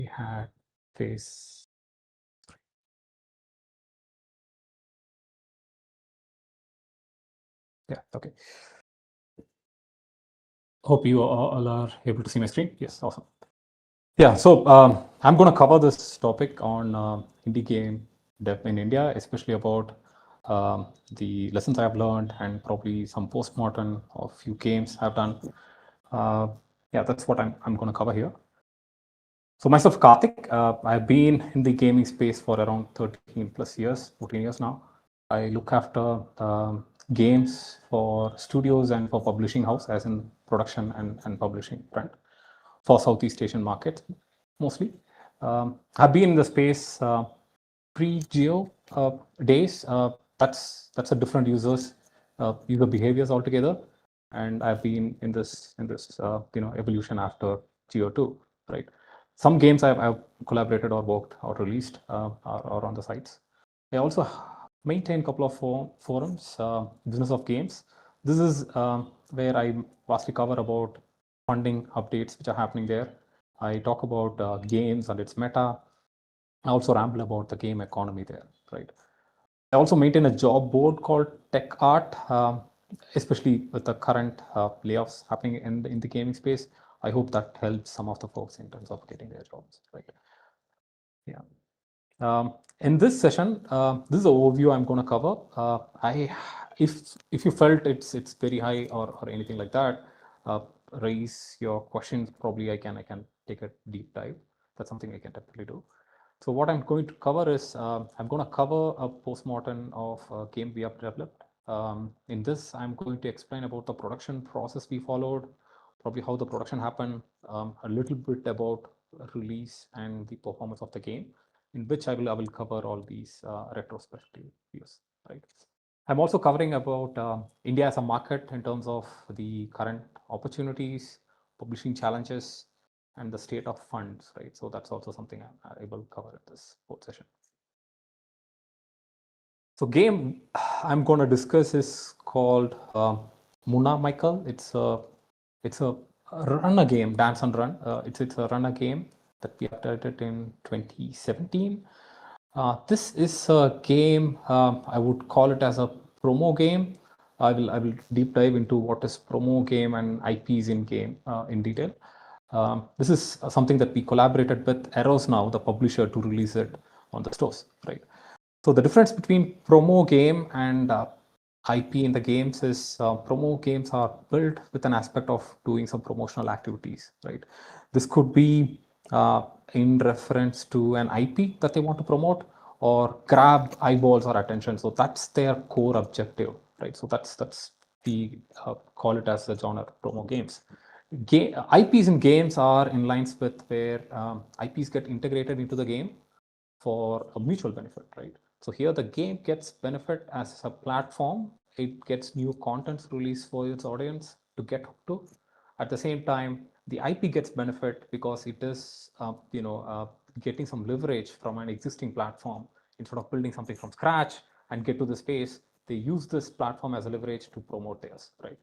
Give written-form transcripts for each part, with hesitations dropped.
we had phase 3. Yeah, okay. Hope you all are able to see my screen. Yes, awesome. Yeah, so I'm going to cover this topic on indie game dev in India, especially about the lessons I've learned and probably some postmortem of few games I've done. Yeah, that's what I'm going to cover here. So myself, Cartic, I've been in the gaming space for around 13 plus years, 14 years now. I look after games for studios and for publishing house, as in production and publishing front for Southeast Asian market, mostly. I've been in the space pre-geo days. That's a different user behaviors altogether, and I've been in this evolution after geo 2, right? Some games I've collaborated or worked or released are on the sites. I also maintain a couple of forums, business of games. This is where I vastly cover about funding updates which are happening there. I talk about games and its meta. I also ramble about the game economy there, right? I also maintain a job board called Tech Art, especially with the current layoffs happening in the gaming space. I hope that helps some of the folks in terms of getting their jobs, right? Yeah. In this session, this is an overview I'm going to cover. If you felt it's very high or anything like that, raise your questions. Probably I can take a deep dive. That's something I can definitely do. So what I'm going to cover is I'm going to cover a postmortem of a game we have developed. In this, I'm going to explain about the production process we followed, probably how the production happened, a little bit about release and the performance of the game, in which I will cover all these retrospective views, right? I'm also covering about India as a market in terms of the current opportunities, publishing challenges, and the state of funds, right? So that's also something I will cover in this whole session. So game I'm going to discuss is called Muna Michael. It's a runner game, dance and run. It's a runner game that we updated in 2017. This is a game, I would call it as a promo game. I will deep dive into what is promo game and IPs in game in detail. This is something that we collaborated with Eros now, the publisher, to release it on the stores, right? So the difference between promo game and IP in the games is promo games are built with an aspect of doing some promotional activities, right? This could be in reference to an IP that they want to promote or grab eyeballs or attention. So that's their core objective, right? So that's the call it as the genre promo games. IPs in games are in lines with where IPs get integrated into the game for a mutual benefit, right? So here the game gets benefit as a platform. It gets new contents released for its audience to get hooked to. At the same time, the IP gets benefit because it is, getting some leverage from an existing platform. Instead of building something from scratch and get to the space, they use this platform as a leverage to promote theirs, right?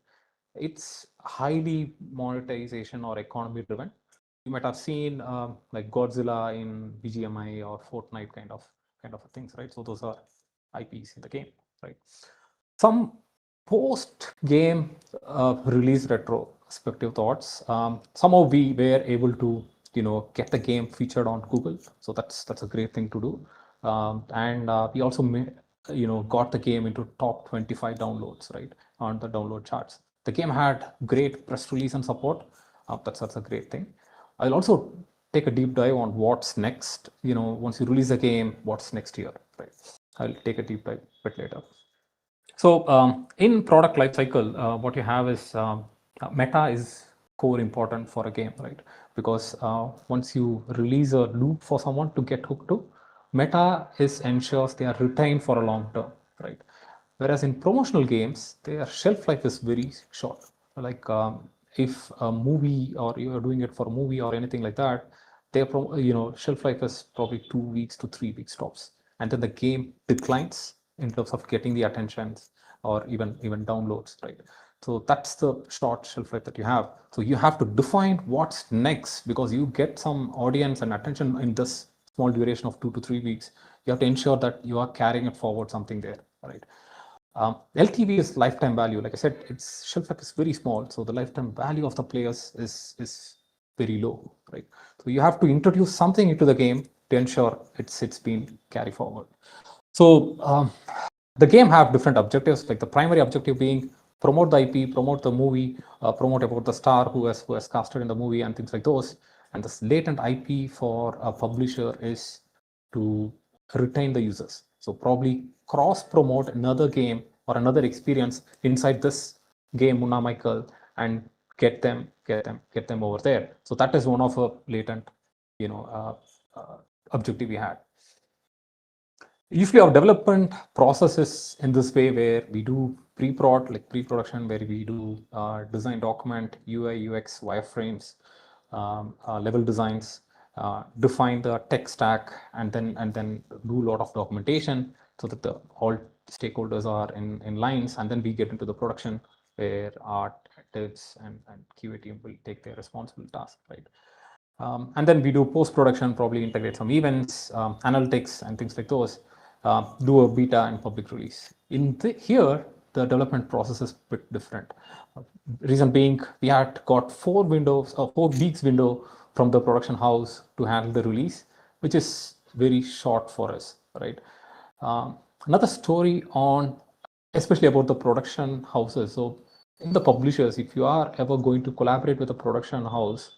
It's highly monetization or economy driven. You might have seen like Godzilla in BGMI or Fortnite kind of things, right? So those are IPs in the game, right? Some post-game release retrospective thoughts. Somehow we were able to, get the game featured on Google, so that's a great thing to do. And we also got the game into top 25 downloads, right, on the download charts. The game had great press release and support. That's a great thing. I'll also take a deep dive on what's next. Once you release the game, what's next year, right? I'll take a deep dive a bit later. So in product lifecycle, what you have is meta is core important for a game, right? Because once you release a loop for someone to get hooked to, meta ensures they are retained for a long term, right? Whereas in promotional games, their shelf life is very short. Like if a movie or you're doing it for a movie or anything like that, their shelf life is probably 2 weeks to 3 weeks tops, and then the game declines in terms of getting the attentions or even downloads, right? So that's the short shelf life that you have. So you have to define what's next, because you get some audience and attention in this small duration of 2 to 3 weeks. You have to ensure that you are carrying it forward, something there, right? LTV is lifetime value. Like I said, its shelf life is very small, so the lifetime value of the players is very low, right? So you have to introduce something into the game to ensure it's been carried forward. So the game have different objectives, like the primary objective being promote the IP, promote the movie, promote about the star who has casted in the movie and things like those. And this latent IP for a publisher is to retain the users. So probably cross promote another game or another experience inside this game, Munna Michael, and get them over there. So that is one of a latent, objective we had. Usually our development process is in this way, where we do pre-production, where we do design document, UI, UX, wireframes, level designs, define the tech stack, and then do a lot of documentation so that the all stakeholders are in lines, and then we get into the production where art, devs, and QA team will take their responsible task, right? And then we do post-production, probably integrate some events, analytics, and things like those. Do a beta and public release. Here, the development process is a bit different. Reason being, we had got 4 weeks window from the production house to handle the release, which is very short for us, right? Another story on, especially about the production houses. So in the publishers, if you are ever going to collaborate with a production house,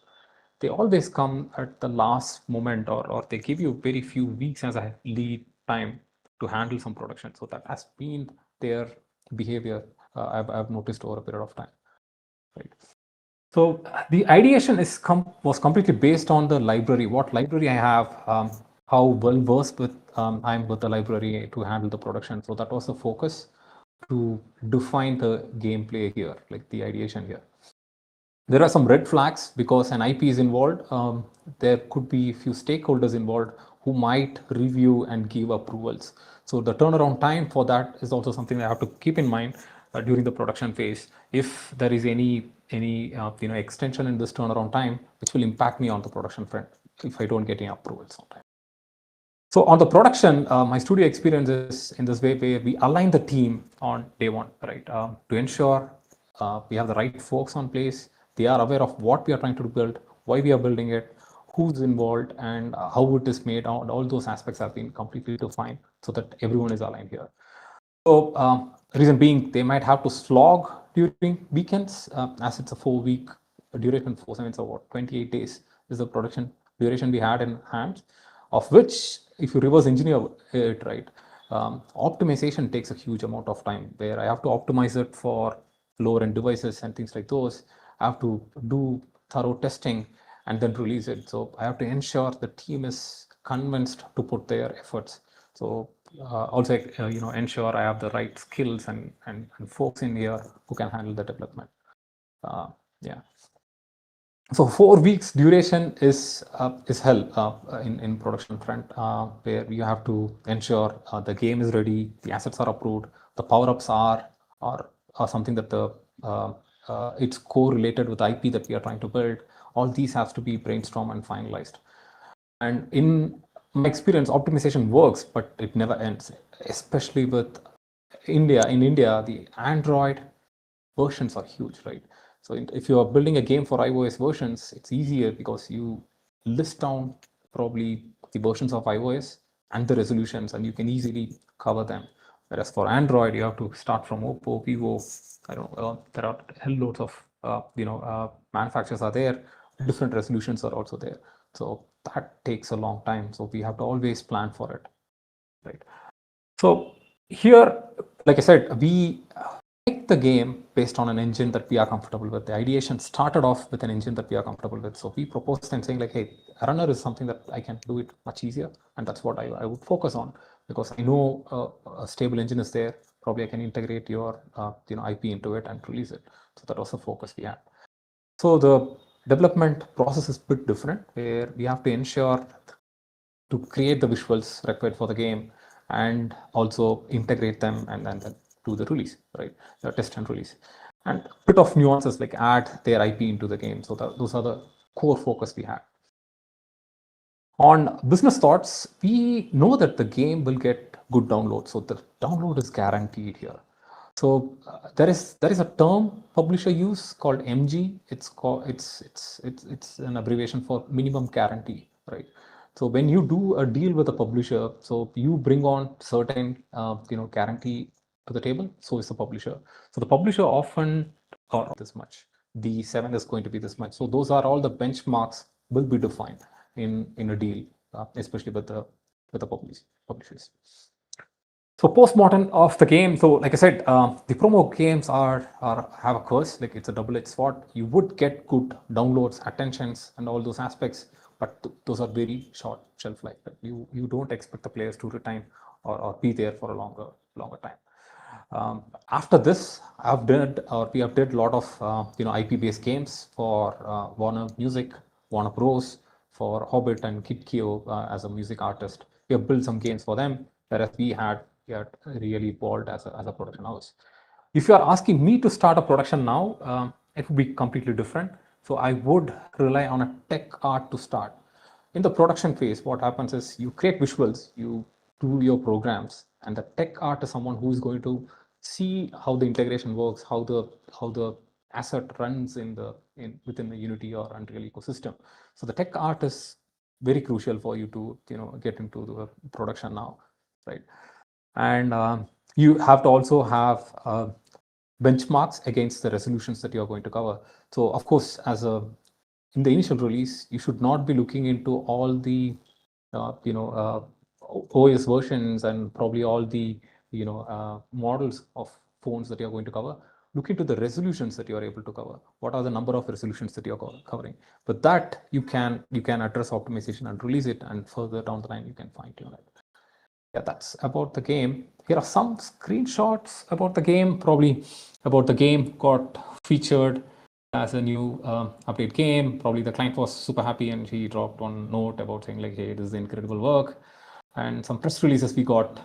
they always come at the last moment, or they give you very few weeks as a lead time to handle some production. So that has been their behavior. I've noticed over a period of time, right? So the ideation was completely based on the library, what library I have, how well versed with I'm with the library to handle the production. So that was the focus, to define the gameplay here, like the ideation here. There are some red flags because an IP is involved. There could be a few stakeholders involved who might review and give approvals. So the turnaround time for that is also something I have to keep in mind during the production phase. If there is any extension in this turnaround time, which will impact me on the production front if I don't get any approvals on time. So on the production, my studio experience is in this way, where we align the team on day one, right? To ensure we have the right folks on place. They are aware of what we are trying to build, why we are building it, who's involved, and how it is made. All those aspects have been completely defined so that everyone is aligned here. So reason being, they might have to slog during weekends, as it's a 4-week duration, 4 7, so what, 28 days is the production duration we had in hand, of which, if you reverse engineer it, right, optimization takes a huge amount of time, where I have to optimize it for lower end devices and things like those. I have to do thorough testing and then release it. So I have to ensure the team is convinced to put their efforts. So also, ensure I have the right skills and folks in here who can handle the development. Yeah. So 4 weeks duration is hell in production front, where you have to ensure the game is ready, the assets are approved, the power-ups are something that the it's correlated with IP that we are trying to build. All these have to be brainstormed and finalized. And in my experience, optimization works, but it never ends, especially with India. In India, the Android versions are huge, right? So if you are building a game for iOS versions, it's easier because you list down probably the versions of iOS and the resolutions, and you can easily cover them. Whereas for Android, you have to start from Oppo, Vivo. I don't know. There are hell loads of manufacturers are there. Different resolutions are also there. So that takes a long time. So we have to always plan for it, right? So here, like I said, we pick the game based on an engine that we are comfortable with. The ideation started off with an engine that we are comfortable with. So we proposed and saying like, hey, a runner is something that I can do it much easier. And that's what I would focus on, because I know a stable engine is there. Probably I can integrate your IP into it and release it. So that was the focus we had. So the development process is a bit different, where we have to ensure to create the visuals required for the game and also integrate them and then do the release, right? The test and release. and a bit of nuances like add their IP into the game. So those are the core focus we had. On business thoughts, we know that the game will get good download. So the download is guaranteed here. So there is a term publisher use called MG. It's an abbreviation for minimum guarantee, right? So when you do a deal with a publisher, so you bring on certain guarantee to the table. So is the publisher. So the publisher often or this much. D7 is going to be this much. So those are all the benchmarks will be defined in a deal, especially with the publishers. So postmortem of the game. So like I said, the promo games have a curse. Like it's a double-edged sword. You would get good downloads, attentions, and all those aspects, but those are very short shelf life. You don't expect the players to retain or be there for a longer time. After this, we have did a lot of IP-based games for Warner Music, Warner Bros, for Hobbit and Kid Keo as a music artist. We have built some games for them, whereas we had really evolved as a production house. If you are asking me to start a production now, it would be completely different. So I would rely on a tech art to start. In the production phase, what happens is you create visuals, you do your programs, and the tech art is someone who is going to see how the integration works, how the asset runs within the Unity or Unreal ecosystem. So the tech art is very crucial for you to get into the production now, right? And you have to also have benchmarks against the resolutions that you're going to cover. So of course, in the initial release, you should not be looking into all the OS versions and probably all the models of phones that you're going to cover. Look into the resolutions that you're able to cover. What are the number of resolutions that you're covering? But that you can address optimization and release it, and further down the line you can fine tune it. Yeah, that's about the game. Here are some screenshots about the game. Probably about the game got featured as a new update game. Probably the client was super happy and he dropped one note about saying like, hey, this is incredible work. And some press releases we got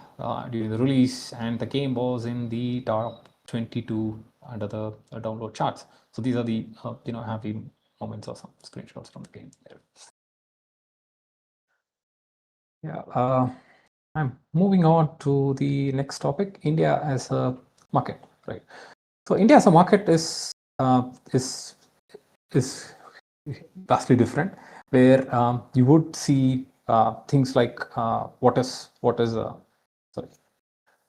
during the release, and the game was in the top 22 under the download charts. So these are the happy moments or some screenshots from the game. Yeah. I'm moving on to the next topic, India as a market, right? So India as a market is vastly different, where you would see things like sorry,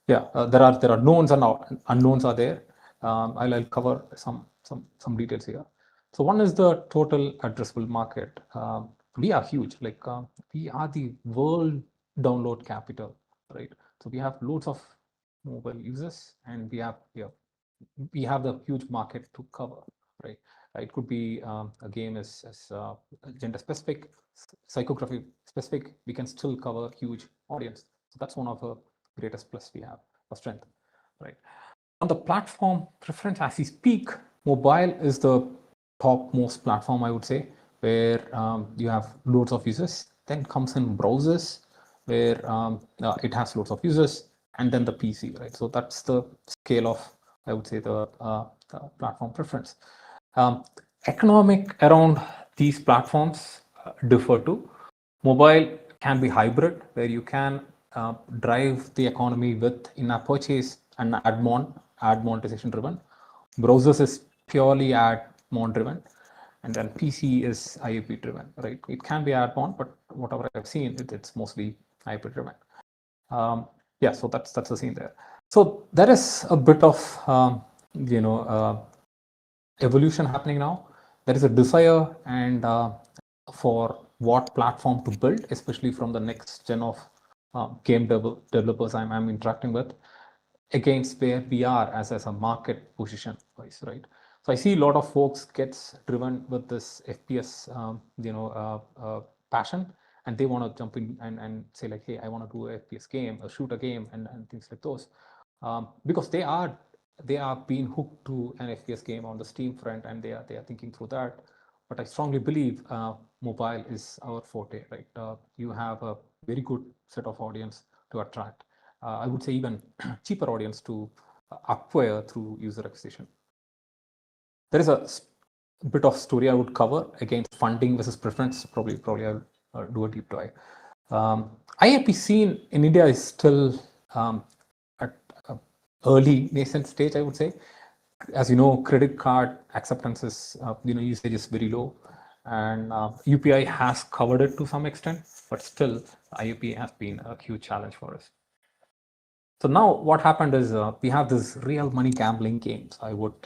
yeah, there are knowns and unknowns are there. I'll cover some details here. So one is the total addressable market. We are huge. Like we are the world download capital, right? So we have loads of mobile users, and we have the huge market to cover, right? It could be a game as gender specific, psychography specific. We can still cover huge audience. So that's one of the greatest plus we have, a strength, right? On the platform preference, as we speak, mobile is the topmost platform, I would say, where you have loads of users. Then comes in browsers, where it has loads of users, and then the PC, right? So that's the scale of, I would say, the platform preference. Economic around these platforms differ too. Mobile can be hybrid, where you can drive the economy with in-app purchase and ad monetization driven. Browsers is purely ad mon driven, and then PC is IAP driven, right? It can be ad mon, but whatever I've seen, it's mostly IAP driven. Yeah, so that's the scene there. So there is a bit of evolution happening now. There is a desire and for what platform to build, especially from the next gen of game developers I'm interacting with, against where we are as a market position wise, right? So I see a lot of folks gets driven with this FPS passion, and they want to jump in and say like, hey, I want to do a FPS game, a shooter game, and things like those, because they are being hooked to an FPS game on the Steam front, and they are thinking through that. But I strongly believe mobile is our forte, right? You have a very good set of audience to attract. I would say even cheaper audience to acquire through user acquisition. there is a bit of story I would cover against funding versus preference. Probably I'll do a deep dive. IAP scene in India is still at early nascent stage, I would say. As you know, credit card acceptances, usage is very low, and UPI has covered it to some extent, but still IAP has been a huge challenge for us. So now what happened is we have this real money gambling games. I will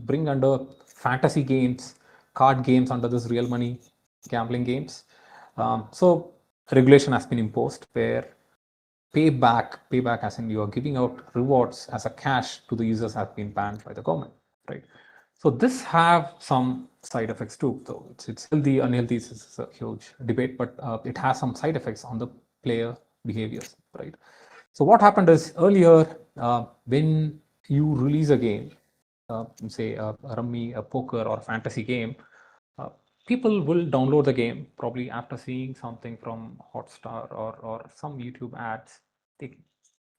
bring under fantasy games, card games under this real money gambling games. So regulation has been imposed where payback as in you are giving out rewards as a cash to the users has been banned by the government, right? So this have some side effects too. So it's healthy, unhealthy. This is a huge debate, but it has some side effects on the player behaviors, right? So what happened is earlier when you release a game, say a rummy, a poker, or a fantasy game, uh, people will download the game probably after seeing something from Hotstar or some YouTube ads. They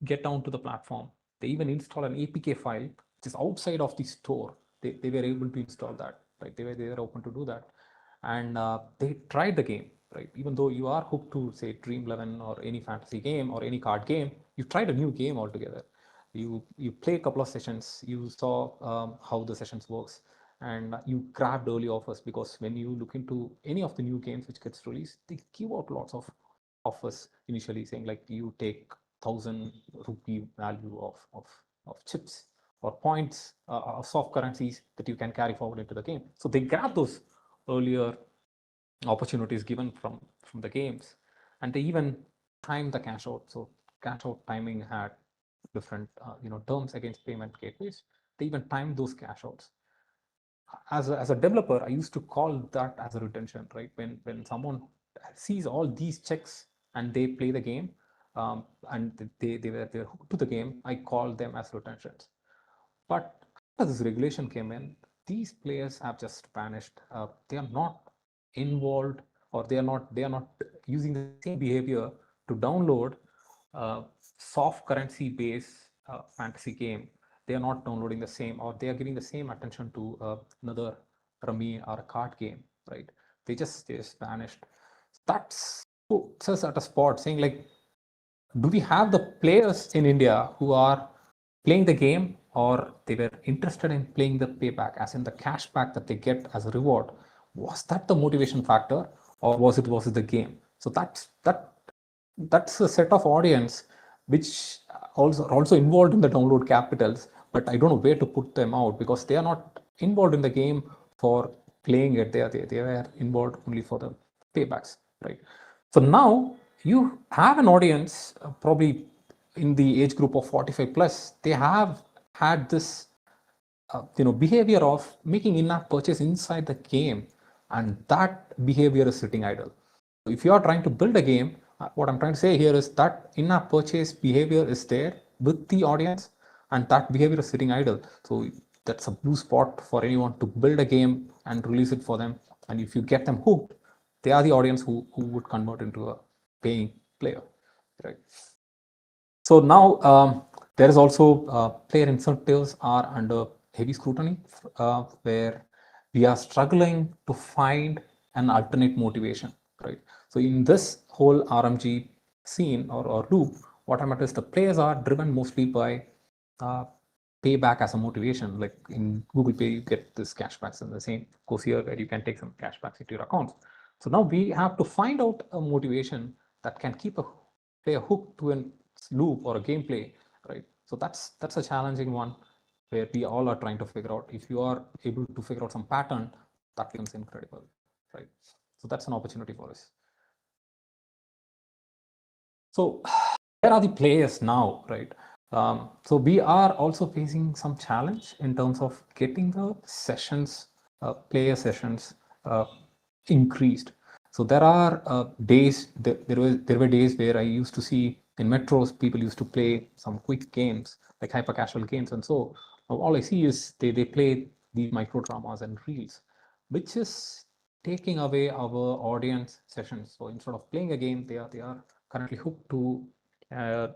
get down to the platform. They even install an APK file, which is outside of the store. They were able to install that, right? They were open to do that. And they tried the game, right? Even though you are hooked to, say, Dream 11 or any fantasy game or any card game, you tried a new game altogether. You play a couple of sessions, you saw how the sessions works, and you grabbed early offers, because when you look into any of the new games which gets released, they give out lots of offers initially, saying like you take 1,000 rupee value of chips or points of soft currencies that you can carry forward into the game. So they grab those earlier opportunities given from the games, and they even time the cash out. So cash out timing had different terms against payment gateways. They even timed those cash outs. As a developer, I used to call that as a retention, right? When someone sees all these checks and they play the game, and they're hooked to the game, I call them as retentions. But after this regulation came in, these players have just vanished. They are not involved, or they are not using the same behavior to download soft currency based fantasy game. They are not downloading the same, or they are giving the same attention to another rummy or a card game, right? They just vanished. That's puts us at a spot saying like, do we have the players in India who are playing the game, or they were interested in playing the payback, as in the cashback that they get as a reward? Was that the motivation factor, or was it the game? So that's a set of audience which also involved in the download capitals, but I don't know where to put them out, because they are not involved in the game for playing it. They were involved only for the paybacks, right? So now you have an audience, probably in the age group of 45 plus. They have had this behavior of making in-app purchase inside the game, and that behavior is sitting idle. So if you are trying to build a game, what I'm trying to say here is that in-app purchase behavior is there with the audience, and that behavior is sitting idle. So that's a blue spot for anyone to build a game and release it for them. And if you get them hooked, they are the audience who would convert into a paying player, right? So now there is also player incentives are under heavy scrutiny, where we are struggling to find an alternate motivation, right? So in this whole RMG scene or loop, what I meant is the players are driven mostly by uh, payback as a motivation. Like in Google Pay, you get this cashbacks, and the same goes here, where you can take some cashbacks into your accounts. So now we have to find out a motivation that can keep a player hooked to a loop or a gameplay, right? So that's a challenging one, where we all are trying to figure out. If you are able to figure out some pattern, that becomes incredible, right? So that's an opportunity for us. So where are the players now, right? So we are also facing some challenge in terms of getting the sessions, player sessions increased. So there are days, there were days where I used to see in metros, people used to play some quick games, like hyper casual games. And so all I see is they play these micro dramas and reels, which is taking away our audience sessions. So instead of playing a game, they are currently hooked to a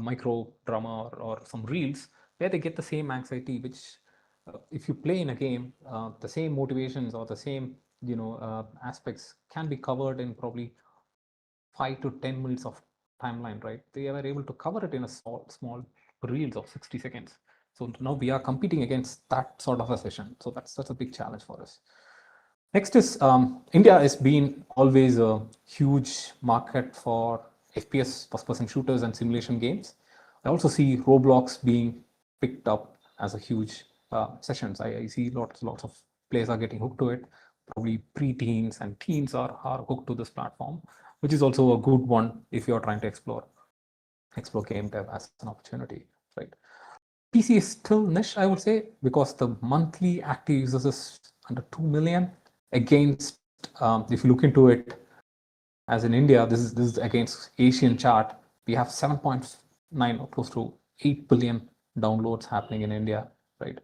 micro drama or some reels, where they get the same anxiety which if you play in a game, the same motivations or the same aspects can be covered in probably 5 to 10 minutes of timeline, right? They were able to cover it in a small reels of 60 seconds. So now we are competing against that sort of a session. So that's a big challenge for us. Next is India has been always a huge market for FPS, first-person shooters and simulation games. I also see Roblox being picked up as a huge sessions. I see lots of players are getting hooked to it. Probably pre-teens and teens are hooked to this platform, which is also a good one if you're trying to explore game dev as an opportunity, right? PC is still niche, I would say, because the monthly active users is under 2 million against, if you look into it, as in India, this is against Asian chart, we have 7.9 or close to 8 billion downloads happening in India, right?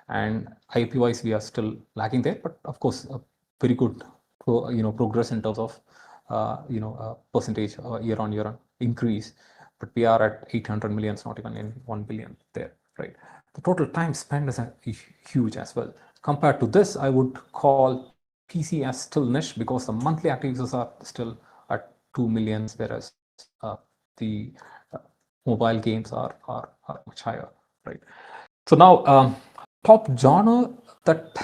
And IP wise, we are still lagging there, but of course, a very good progress in terms of percentage year on year increase. But we are at 800 millions, not even in 1 billion there, right? The total time spent is huge as well. Compared to this, I would call PC as still niche because the monthly active users are still at 2 millions, whereas the mobile games are much higher, right? So now top genre that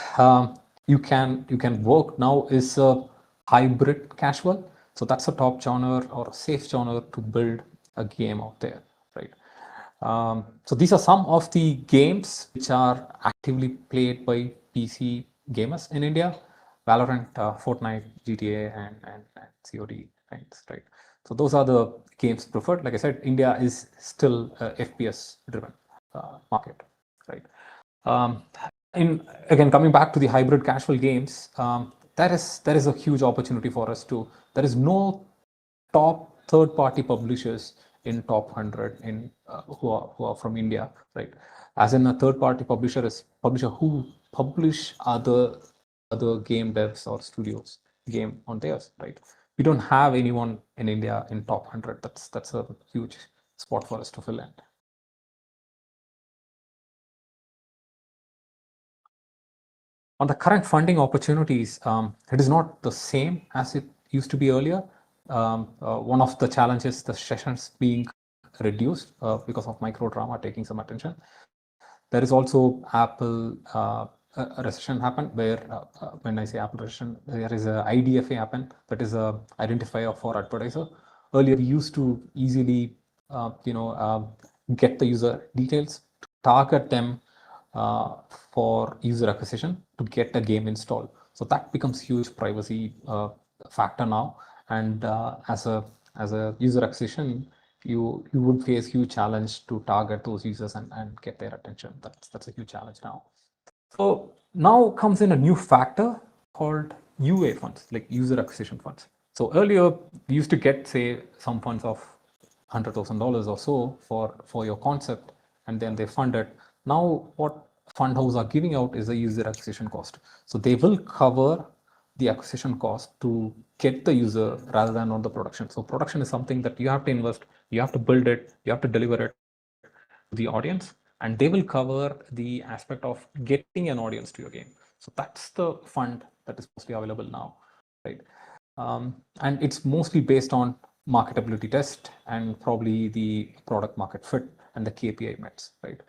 you can work now is a hybrid casual. So that's a top genre or a safe genre to build a game out there, right? So these are some of the games which are actively played by PC gamers in India: Valorant, Fortnite, GTA, and COD, right? So those are the games preferred. Like I said, India is still a FPS-driven market, right? Again, coming back to the hybrid casual games, that is a huge opportunity for us to. There is no top third-party publishers in top 100 in who are from India, right? As in, a third-party publisher is publisher who publish other game devs or studios game on theirs, right? We don't have anyone in India in top 100. That's a huge spot for us to fill in. On the current funding opportunities, it is not the same as it used to be earlier. One of the challenges, the sessions being reduced because of micro drama taking some attention. There is also Apple a recession happened where when I say Apple recession, there is a IDFA happen, that is a identifier for advertiser. Earlier we used to easily get the user details, target them for user acquisition to get a game installed. So that becomes huge privacy factor now. And as a user acquisition, you would face huge challenge to target those users and get their attention. That's a huge challenge now. So now comes in a new factor called UA funds, like user acquisition funds. So earlier we used to get, say, some funds of $100,000 or so for your concept, and then they fund it. Now what fund house are giving out is a user acquisition cost. So they will cover the acquisition cost to get the user rather than on the production. So production is something that you have to invest, you have to build it, you have to deliver it to the audience, and they will cover the aspect of getting an audience to your game. So that's the fund that is mostly available now, right? And it's mostly based on marketability test and probably the product market fit and the KPI mets, right?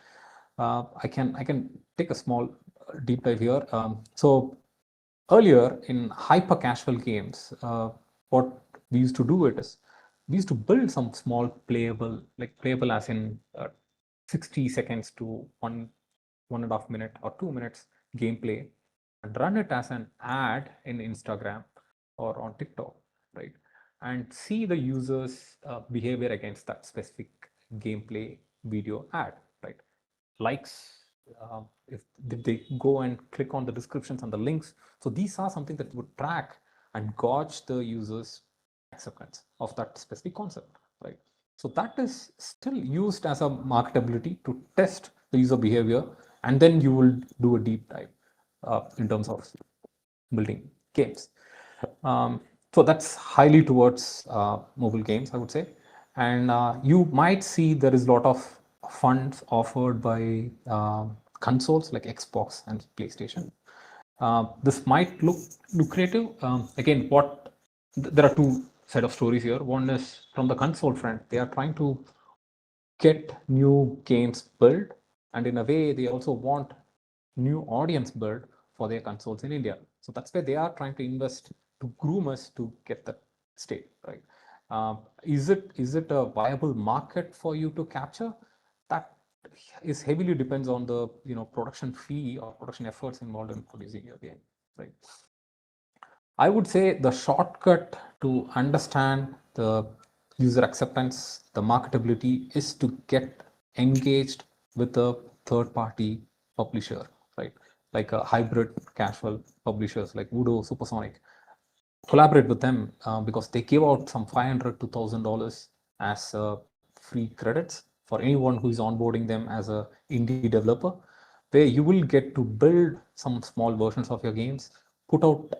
I can take a small deep dive here. So earlier in hyper casual games, what we used to do is we used to build some small playable as in 60 seconds to 1.5 minute or 2 minutes gameplay and run it as an ad in Instagram or on TikTok, right? And see the user's behavior against that specific gameplay video ad, right? Likes, if they go and click on the descriptions and the links. So these are something that would track and gauge the user's acceptance of that specific concept, right? So that is still used as a marketability to test the user behavior, and then you will do a deep dive in terms of building games. So that's highly towards mobile games, I would say. And you might see there is a lot of funds offered by consoles like Xbox and PlayStation. This might look lucrative. Again, there are two set of stories here. One is from the console front. They are trying to get new games built, and in a way, they also want new audience built for their consoles in India. So that's where they are trying to invest to groom us to get that state, right? Is it a viable market for you to capture? That is heavily depends on the production fee or production efforts involved in producing your game, right? I would say the shortcut to understand the user acceptance, the marketability, is to get engaged with a third-party publisher, right? Like a hybrid casual publishers like Voodoo, Supersonic. Collaborate with them because they give out some $500 to $1,000 as free credits for anyone who is onboarding them as a indie developer, where you will get to build some small versions of your games, put out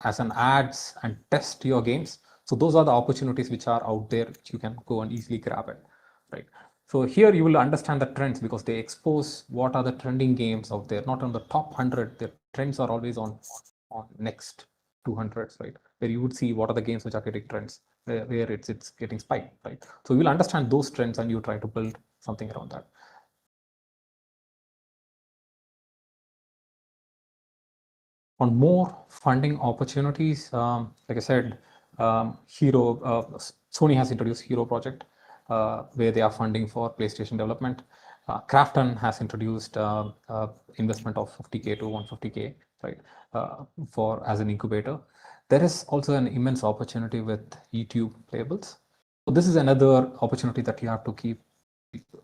as an ads and test your games. So those are the opportunities which are out there which you can go and easily grab it, right? So here you will understand the trends because they expose what are the trending games out there, not on the top 100. The trends are always on next 200s, right? Where you would see what are the games which are getting trends, where it's getting spiked, right? So you will understand those trends and you try to build something around that. On more funding opportunities, like I said, Sony has introduced Hero Project, where they are funding for PlayStation development. Krafton has introduced investment of 50K to 150K, right, for as an incubator. There is also an immense opportunity with YouTube labels. So this is another opportunity that you have to keep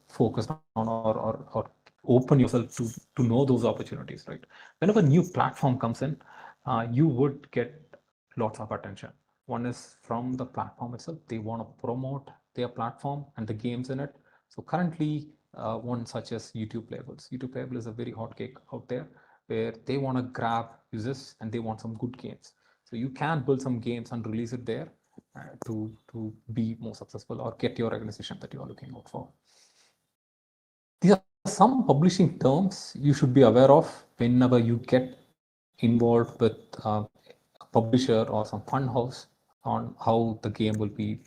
focused on or open yourself to know those opportunities, right? Whenever a new platform comes in, you would get lots of attention. One is from the platform itself. They want to promote their platform and the games in it. So currently, one such as YouTube labels. YouTube label is a very hot cake out there where they want to grab users and they want some good games. So you can build some games and release it there to be more successful or get your recognition that you are looking out for. These are some publishing terms you should be aware of whenever you get involved with a publisher or some fund house on how the game will be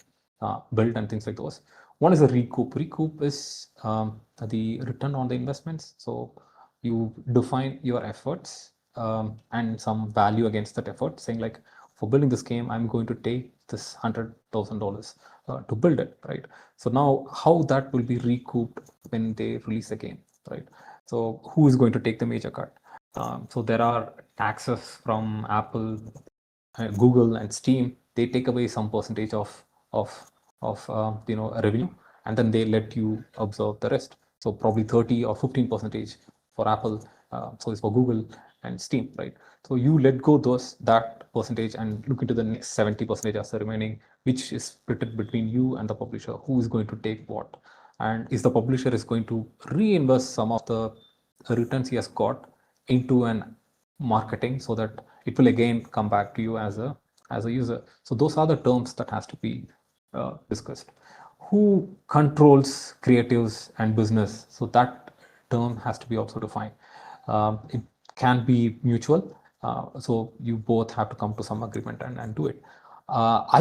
built and things like those. One is a recoup. Recoup is the return on the investments. So you define your efforts and some value against that effort, saying like, for building this game, I'm going to take this $100,000 to build it, right? So now how that will be recouped when they release the game, right? So who is going to take the major cut? So there are taxes from Apple, Google, and Steam. They take away some percentage of revenue, and then they let you observe the rest. So probably 30 or 15% for Apple. So it's for Google and Steam, right? So you let go that percentage and look into the next 70% as the remaining, which is split between you and the publisher. Who is going to take what? And is the publisher is going to reinvest some of the returns he has got into an marketing so that it will again come back to you as a user. So those are the terms that has to be discussed. Who controls creatives and business? So that term has to be also defined. It can be mutual. So you both have to come to some agreement and do it.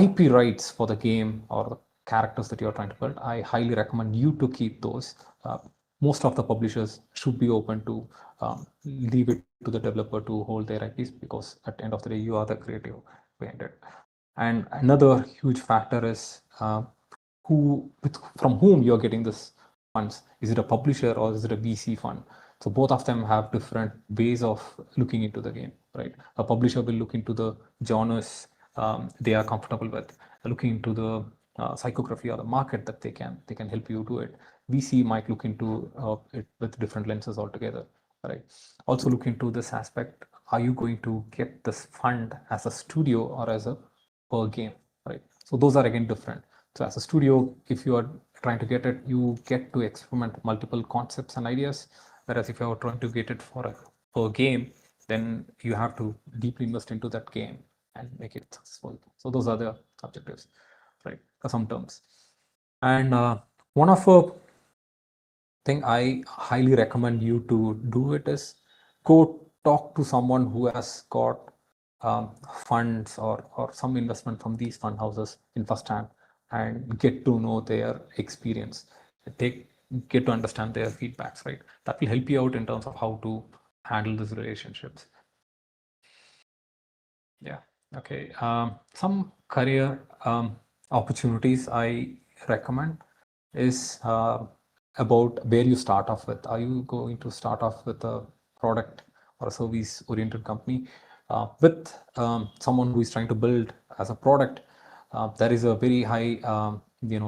IP rights for the game or the characters that you're trying to build, I highly recommend you to keep those. Most of the publishers should be open to leave it to the developer to hold their IPs, because at the end of the day, you are the creative behind it. And another huge factor is from whom you're getting this funds. Is it a publisher or is it a VC fund? So both of them have different ways of looking into the game, right? A publisher will look into the genres they are comfortable with, looking into the psychography or the market that they can help you do it. VC might look into it with different lenses altogether, right? Also look into this aspect. Are you going to get this fund as a studio or as a per game, right? So those are again different. So as a studio, if you are trying to get it, you get to experiment multiple concepts and ideas. Whereas if you are trying to get it for a per game, then you have to deeply invest into that game and make it successful. So those are the objectives, right? For some terms. And one of thing I highly recommend you to do it is go talk to someone who has got funds or some investment from these fund houses in first hand and get to know their experience. Take Get to understand their feedbacks, right? That will help you out in terms of how to handle these relationships. Yeah. Okay. Some career opportunities I recommend is about where you start off with. Are you going to start off with a product or a service oriented company with someone who is trying to build as a product? There is a very high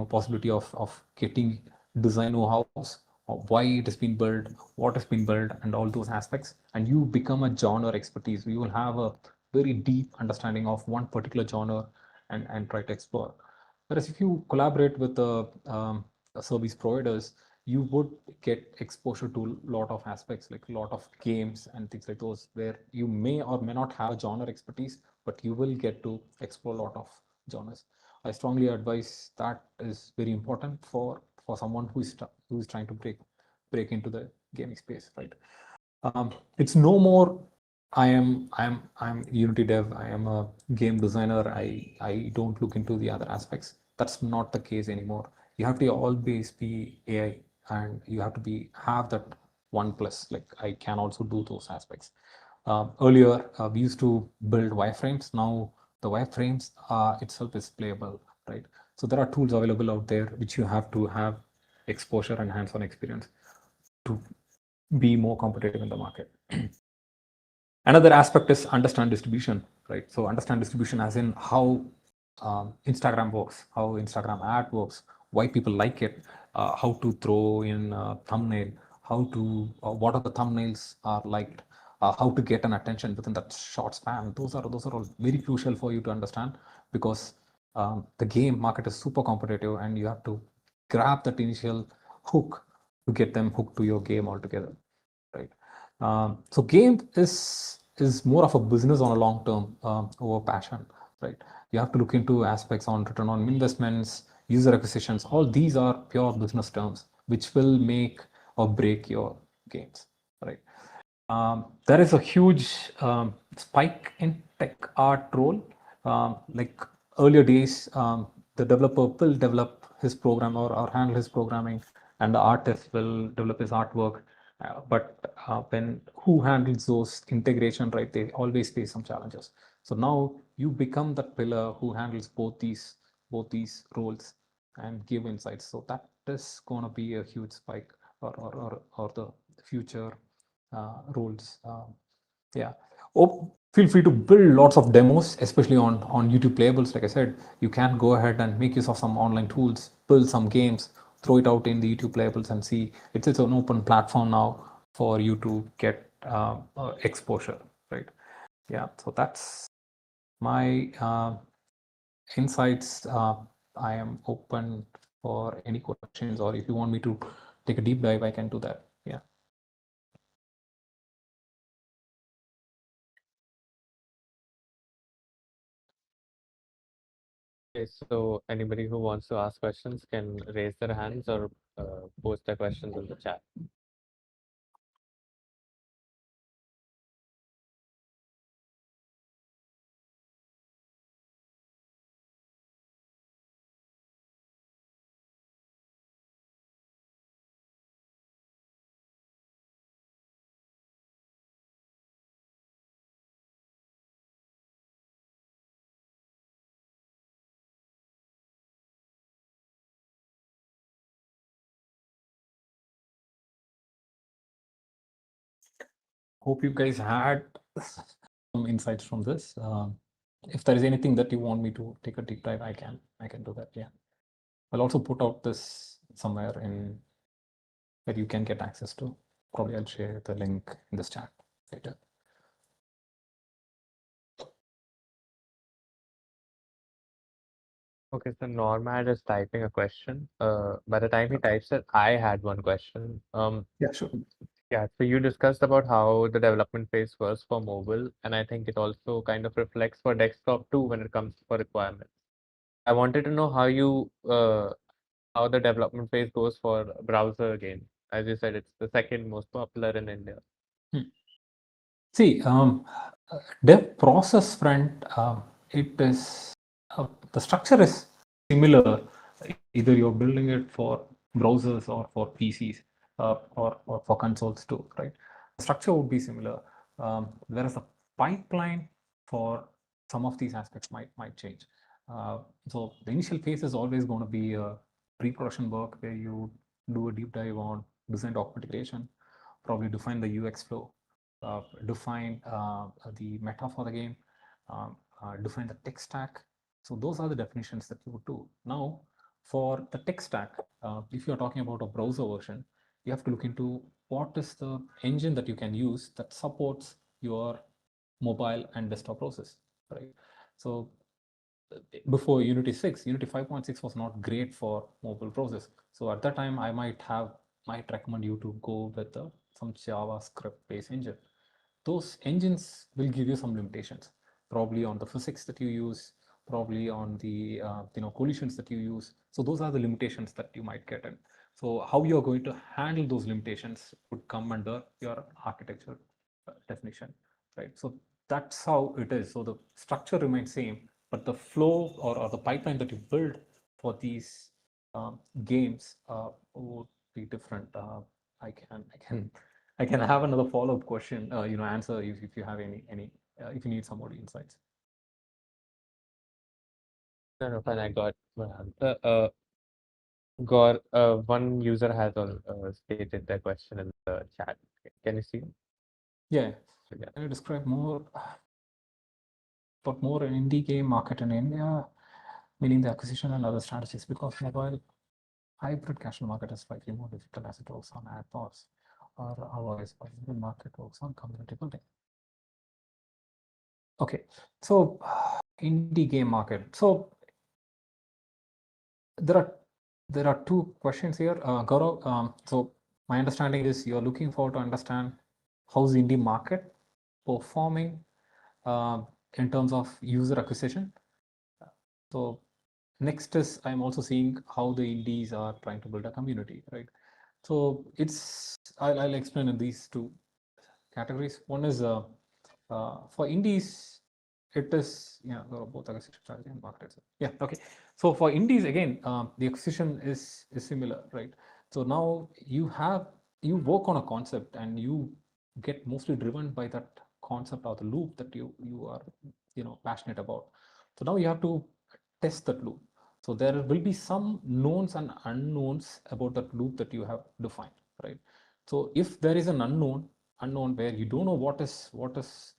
possibility of getting design know-hows, why it has been built, what has been built, and all those aspects. And you become a genre expertise. You will have a very deep understanding of one particular genre and try to explore. Whereas if you collaborate with the service providers, you would get exposure to a lot of aspects, like a lot of games and things like those, where you may or may not have genre expertise, but you will get to explore a lot of genres. I strongly advise that is very important for someone who is trying to break into the gaming space, right? It's no more I'm Unity dev, I am a game designer, I don't look into the other aspects. That's not the case anymore. You have to always be AI, and you have to have that one plus, like I can also do those aspects. Earlier we used to build wireframes. Now the wireframes itself is playable, right? So there are tools available out there which you have to have exposure and hands-on experience to be more competitive in the market. Another aspect is understand distribution, right? So understand distribution as in how Instagram works, how Instagram ad works, why people like it, how to throw in a thumbnail, how to what are the thumbnails are liked, how to get an attention within that short span. Those are all very crucial for you to understand, because the game market is super competitive, and you have to grab that initial hook to get them hooked to your game altogether, right? So game is more of a business on a long term over passion, right? You have to look into aspects on return on investments, user acquisitions. All these are pure business terms which will make or break your games, right? There is a huge spike in tech art role. Like earlier days, the developer will develop his program or handle his programming, and the artist will develop his artwork. But when who handles those integration, right? They always face some challenges. So now you become that pillar who handles both these roles and give insights. So that is going to be a huge spike, or the future roles. Yeah. Oh, feel free to build lots of demos, especially on YouTube playables. Like I said, you can go ahead and make use of some online tools, build some games, throw it out in the YouTube playables, and see. It's an open platform now for you to get exposure, right? Yeah. So that's my insights. I am open for any questions, or if you want me to take a deep dive, I can do that. Yeah. Okay, so anybody who wants to ask questions can raise their hands or post their questions in the chat. Hope you guys had some insights from this. If there is anything that you want me to take a deep dive, I can do that. Yeah, I'll also put out this somewhere in where you can get access to. Probably I'll share the link in this chat later. Okay, so Normad is typing a question. By the time he types it, I had one question. Yeah, sure. Yeah, so you discussed about how the development phase was for mobile, and I think it also kind of reflects for desktop too when it comes for requirements. I wanted to know how the development phase goes for browser again. As you said, it's the second most popular in India. See, dev process front, it is the structure is similar. Either you're building it for browsers or for PCs or for consoles too, right? The structure would be similar, whereas the pipeline for some of these aspects might change. So the initial phase is always going to be a pre-production work where you do a deep dive on design documentation, probably define the UX flow, define the meta for the game, define the tech stack. So those are the definitions that you would do. Now, for the tech stack, if you're talking about a browser version, you have to look into what is the engine that you can use that supports your mobile and desktop browsers, right? So before Unity 6, Unity 5.6 was not great for mobile browsers. So at that time, I might recommend you to go with some JavaScript-based engine. Those engines will give you some limitations, probably on the physics that you use, probably on the collisions that you use. So those are the limitations that you might get in. So how you're going to handle those limitations would come under your architecture definition, right? So that's how it is. So the structure remains same, but the flow or the pipeline that you build for these games would be different. I can have another follow-up question, answer if you have any if you need some more insights. No, no, fine. I got my answer. One user has stated their question in the chat. Can you see? Yeah. Yeah. Can you describe more indie game market in India, meaning the acquisition and other strategies? Because mobile hybrid casual market is slightly more difficult as it works on ad pods, or otherwise, the market works on community building. Okay, so indie game market. So there are two questions here, Gaurav. So my understanding is you're looking forward to understand how's the indie market performing in terms of user acquisition. So next is I'm also seeing how the indies are trying to build a community, right? So I'll explain in these two categories. One is for indies, it is both acquisition strategy and market. Yeah, okay. So for indies again, the acquisition is similar, right? So now you work on a concept and you get mostly driven by that concept or the loop that you are passionate about. So now you have to test that loop. So there will be some knowns and unknowns about that loop that you have defined, right? So if there is an unknown where you don't know what is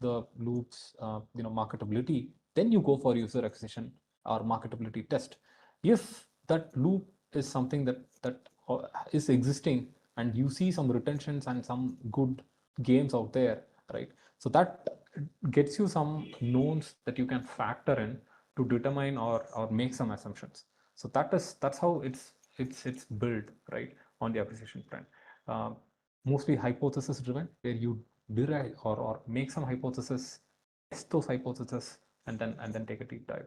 the loop's marketability, then you go for user acquisition or marketability test. If that loop is something that is existing and you see some retentions and some good games out there, right? So that gets you some knowns that you can factor in to determine or make some assumptions. So that's how it's built, right, on the acquisition front. Mostly hypothesis driven, where you derive or make some hypothesis, test those hypotheses, and then take a deep dive.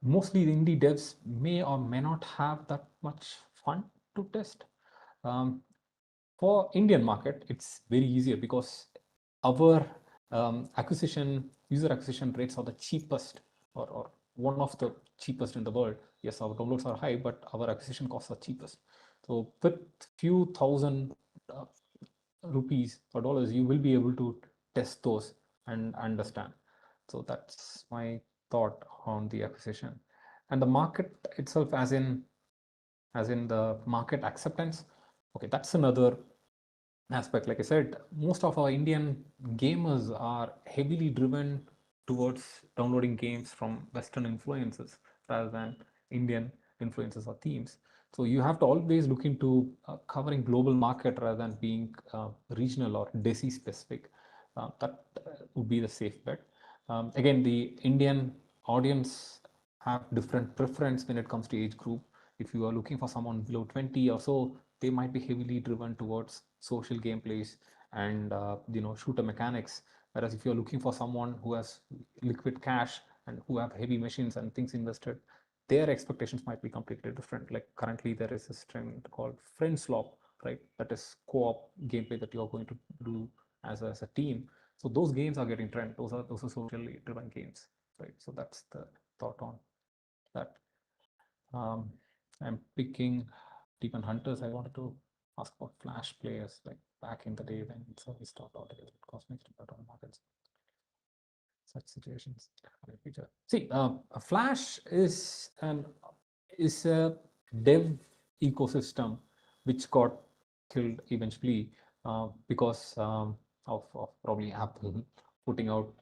Mostly the indie devs may or may not have that much fun to test. For Indian market, it's very easier because our user acquisition rates are the cheapest or one of the cheapest in the world. Yes, our downloads are high, but our acquisition costs are cheapest. So with few thousand rupees or dollars, you will be able to test those and understand. So that's my thought on the acquisition. And the market itself, as in the market acceptance, okay, that's another aspect. Like I said, most of our Indian gamers are heavily driven towards downloading games from Western influences rather than Indian influences or themes. So you have to always look into covering global market rather than being regional or DESI specific. That would be the safe bet. Again, the Indian audience have different preference when it comes to age group. If you are looking for someone below 20 or so, they might be heavily driven towards social gameplays and shooter mechanics. Whereas if you're looking for someone who has liquid cash and who have heavy machines and things invested, their expectations might be completely different. Like currently there is this trend called friend swap, right? That is co-op gameplay that you're going to do as a team. So those games are getting trend. Those are socially driven games, right? So that's the thought on that. I'm picking Demon Hunters. I wanted to ask about Flash players, like back in the day when service stopped altogether. Cosmic on markets. Such situations. See, Flash is a dev ecosystem which got killed eventually because of probably Apple putting out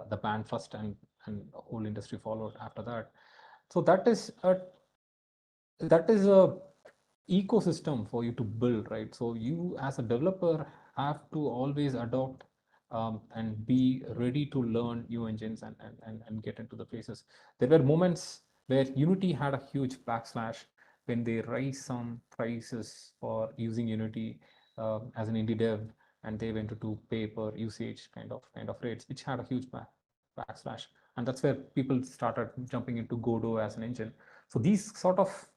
the ban first, and the whole industry followed after that. So that is a ecosystem for you to build, right? So you as a developer have to always adopt and be ready to learn new engines and get into the places. There were moments where Unity had a huge backslash when they raised some prices for using Unity as an indie dev, and they went to do pay per usage kind of rates, which had a huge backslash. And that's where people started jumping into Godot as an engine. So these sort of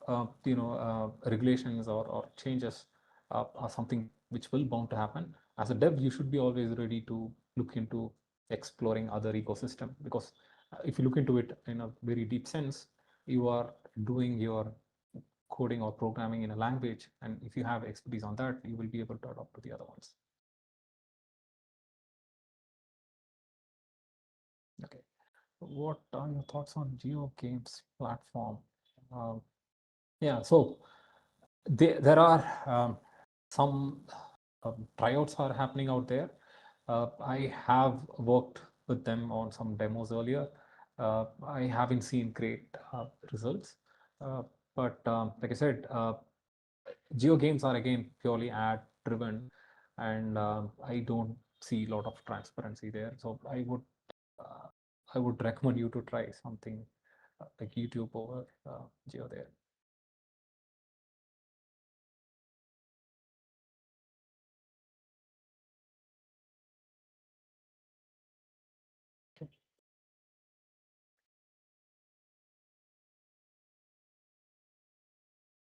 regulations or changes are something which will bound to happen. As a dev, you should be always ready to look into exploring other ecosystem, because if you look into it in a very deep sense, you are doing your coding or programming in a language, and if you have expertise on that, you will be able to adopt to the other ones. Okay, what are your thoughts on Geo Games platform? Yeah, so there are some tryouts are happening out there. I have worked with them on some demos earlier. I haven't seen great results, but like I said, Geo games are again purely ad driven, and I don't see a lot of transparency there. So uh, I would recommend you to try something like YouTube over Geo there. Okay.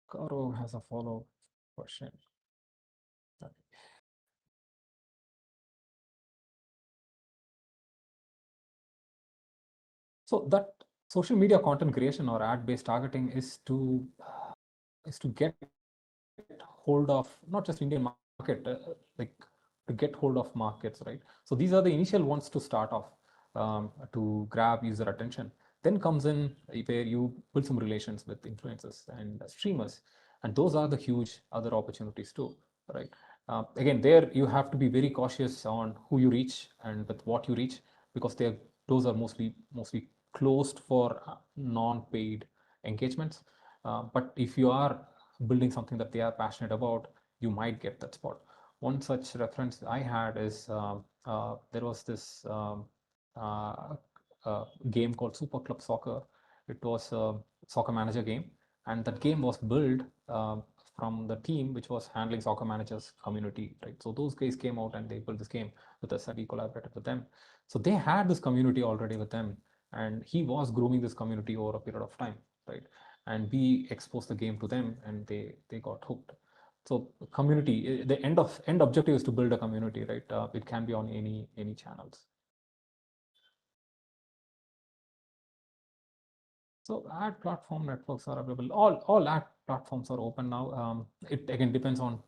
Karo has a follow question. So that social media content creation or ad-based targeting is to get hold of not just Indian market, like to get hold of markets, right? So these are the initial ones to start off to grab user attention. Then comes in where you build some relations with influencers and streamers, and those are the huge other opportunities too, right? Again, there you have to be very cautious on who you reach and with what you reach, because those are mostly closed for non-paid engagements. But if you are building something that they are passionate about, you might get that spot. One such reference I had is there was this uh, game called Super Club Soccer. It was a soccer manager game, and that game was built from the team which was handling Soccer Manager's community, right? So those guys came out and they built this game with us, and we collaborated with them. So they had this community already with them, and he was grooming this community over a period of time, right? And we exposed the game to them, and they got hooked. So community, the end objective is to build a community, right? It can be on any channels. So ad platform networks are available. All ad platforms are open now. It again depends on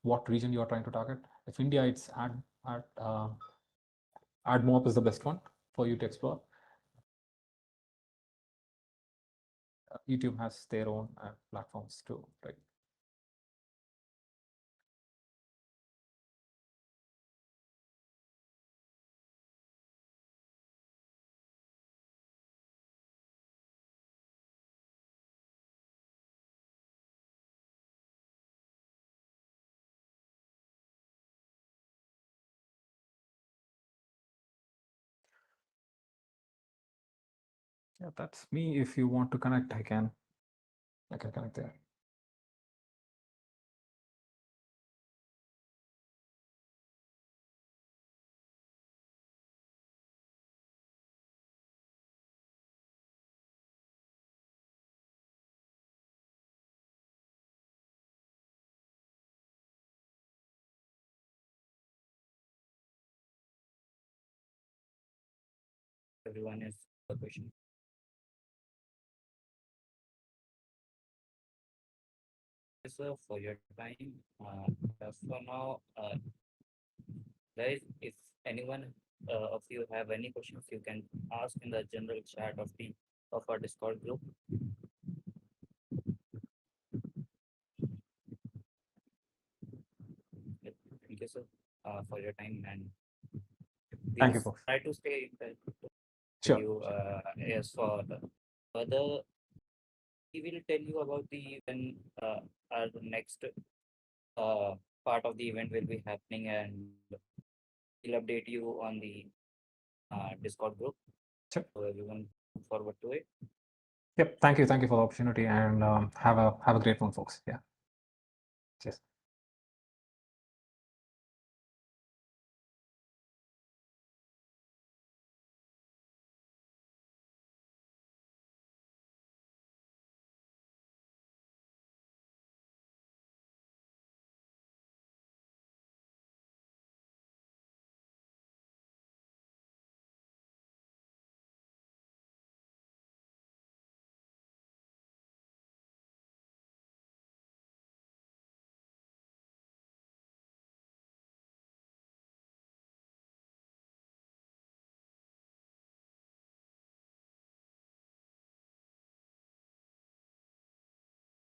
what region you are trying to target. If India, it's AdMob is the best one for you to explore. YouTube has their own platforms too, right? Yeah, that's me. If you want to connect, I can connect there. everyone is the question. So for your time, for now, guys, if anyone of you have any questions, you can ask in the general chat of our Discord group. Okay, thank you, sir, for your time, and Thank you, we'll folks. try to stay Sure. you. Yes, for the further, we will tell you about the when our next part of the event will be happening, and we'll update you on the Discord group. Sure. So everyone look forward to it. Yep. Thank you. Thank you for the opportunity, and have a great one, folks. Yeah. Cheers.